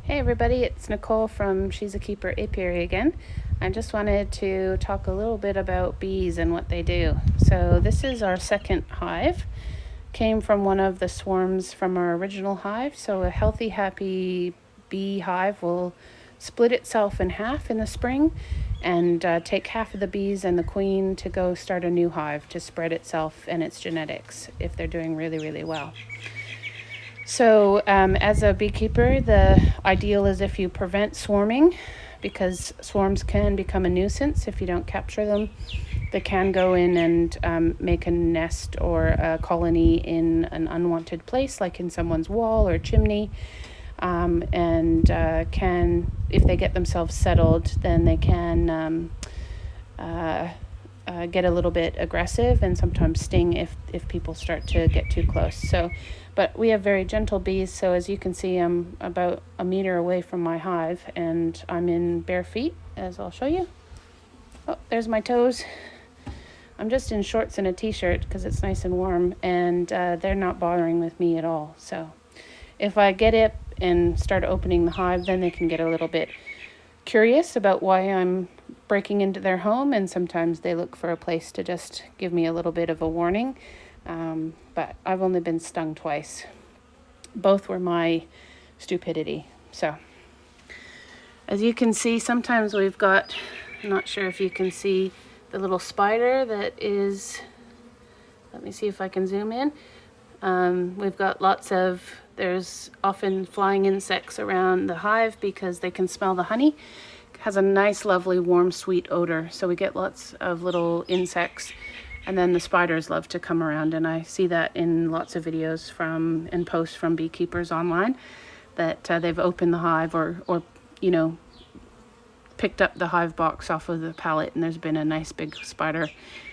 Hey everybody, it's Nicole from She's a Keeper Apiary again. I just wanted to talk a little bit about bees and what they do. So this is our second hive. Came from one of the swarms from our original hive. So a healthy, happy bee hive will split itself in half in the spring and take half of the bees and the queen to go start a new hive to spread itself and its genetics if they're doing really, really well. So as a beekeeper, the ideal is if you prevent swarming, because swarms can become a nuisance if you don't capture them. They can go in and make a nest or a colony in an unwanted place, like in someone's wall or chimney, and can, if they get themselves settled, then they can get a little bit aggressive and sometimes sting if people start to get too close. So, but we have very gentle bees, so as you can see, I'm about a meter away from my hive and I'm in bare feet, as I'll show you. Oh, there's my toes. I'm just in shorts and a t-shirt because it's nice and warm, and they're not bothering with me at all. So if I get up and start opening the hive, then they can get a little bit curious about why I'm breaking into their home, and sometimes they look for a place to just give me a little bit of a warning. But I've only been stung twice. Both were my stupidity. So as you can see, sometimes we've got, I'm not sure if you can see the little spider that is, let me see if I can zoom in. We've got there's often flying insects around the hive because they can smell the honey. It has a nice, lovely, warm, sweet odor. So we get lots of little insects, and then the spiders love to come around. And I see that in lots of videos and posts from beekeepers online that they've opened the hive or picked up the hive box off of the pallet, and there's been a nice big spider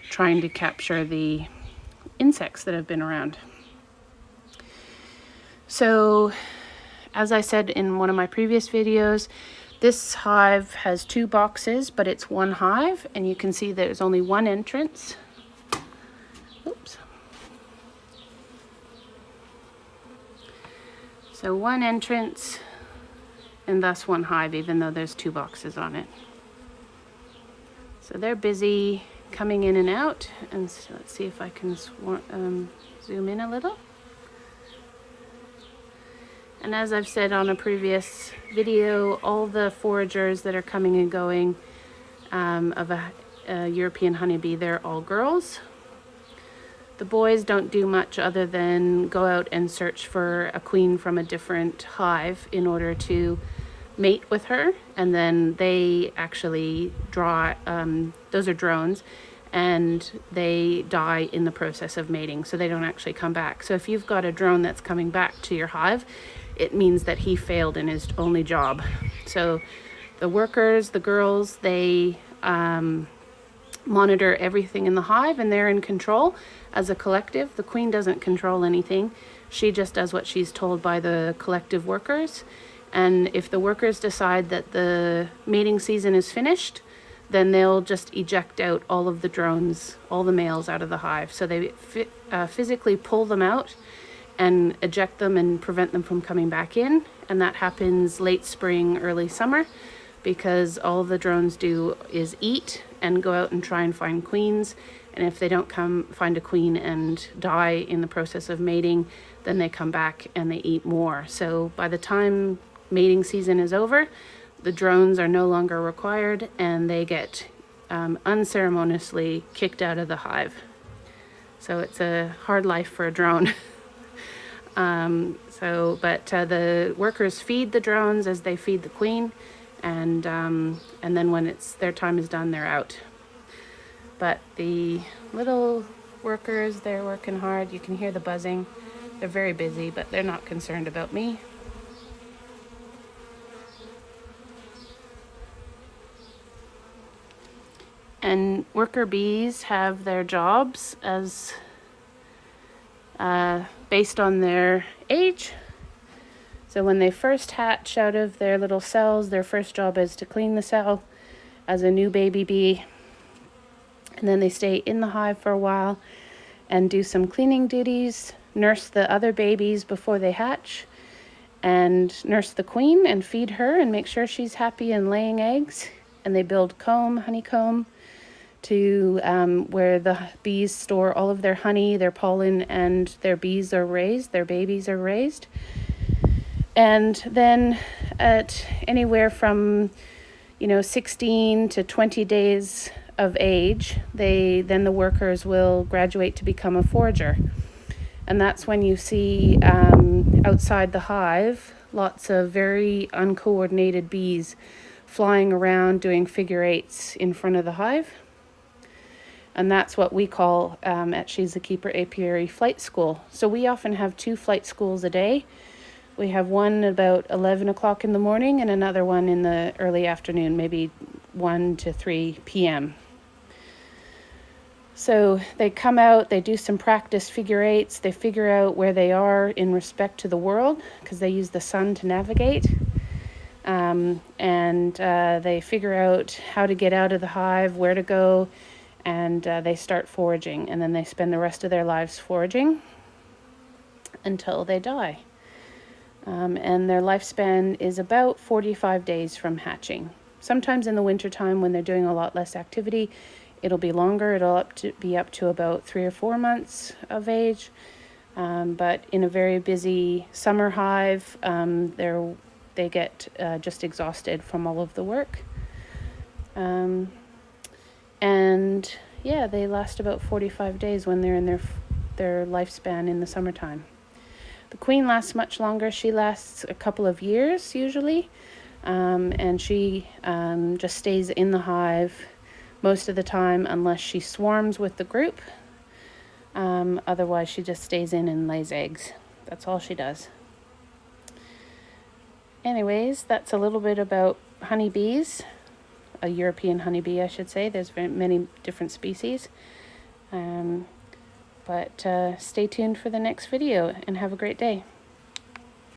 trying to capture the insects that have been around. So, as I said in one of my previous videos, this hive has 2 boxes, but it's one hive, and you can see there's only one entrance. Oops. So one entrance, and thus one hive, even though there's 2 boxes on it. So they're busy coming in and out, and so let's see if I can zoom in a little. And as I've said on a previous video, all the foragers that are coming and going of a European honeybee, they're all girls. The boys don't do much other than go out and search for a queen from a different hive in order to mate with her, and then they actually draw, those are drones, and they die in the process of mating, so they don't actually come back. So if you've got a drone that's coming back to your hive, it means that he failed in his only job. So the workers, the girls, they monitor everything in the hive, and they're in control as a collective. The queen doesn't control anything. She just does what she's told by the collective workers. And if the workers decide that the mating season is finished, then they'll just eject out all of the drones, all the males out of the hive. So they physically pull them out and eject them and prevent them from coming back in. And that happens late spring, early summer, because all the drones do is eat and go out and try and find queens. And if they don't find a queen and die in the process of mating, then they come back and they eat more. So by the time mating season is over, the drones are no longer required, and they get unceremoniously kicked out of the hive. So it's a hard life for a drone. But the workers feed the drones as they feed the queen, and then when their time is done, they're out. But the little workers, they're working hard. You can hear the buzzing. They're very busy, but they're not concerned about me. And worker bees have their jobs as based on their age. So when they first hatch out of their little cells, their first job is to clean the cell as a new baby bee. And then they stay in the hive for a while and do some cleaning duties, nurse the other babies before they hatch, and nurse the queen and feed her and make sure she's happy and laying eggs. And they build comb, honeycomb, to where the bees store all of their honey, their pollen, and their bees are raised, their babies are raised. And then at anywhere from 16 to 20 days of age, then the workers will graduate to become a forager. And that's when you see outside the hive lots of very uncoordinated bees flying around doing figure eights in front of the hive. And that's what we call at She's the Keeper Apiary flight school. So we often have 2 flight schools a day. We have one about 11 o'clock in the morning and another one in the early afternoon, maybe 1 to 3 p.m. So they come out, they do some practice figure eights, they figure out where they are in respect to the world, because they use the sun to navigate. And they figure out how to get out of the hive, where to go, and they start foraging. And then they spend the rest of their lives foraging until they die. And their lifespan is about 45 days from hatching. Sometimes in the wintertime, when they're doing a lot less activity, it'll be longer. It'll be up to about 3 or 4 months of age. But in a very busy summer hive, they get just exhausted from all of the work. And yeah, they last about 45 days when they're in their lifespan in the summertime. The queen lasts much longer. She lasts a couple of years usually, and she just stays in the hive most of the time unless she swarms with the group. Otherwise, she just stays in and lays eggs. That's all she does. Anyways, that's a little bit about honeybees, a European honeybee, I should say. There's many different species. But stay tuned for the next video and have a great day.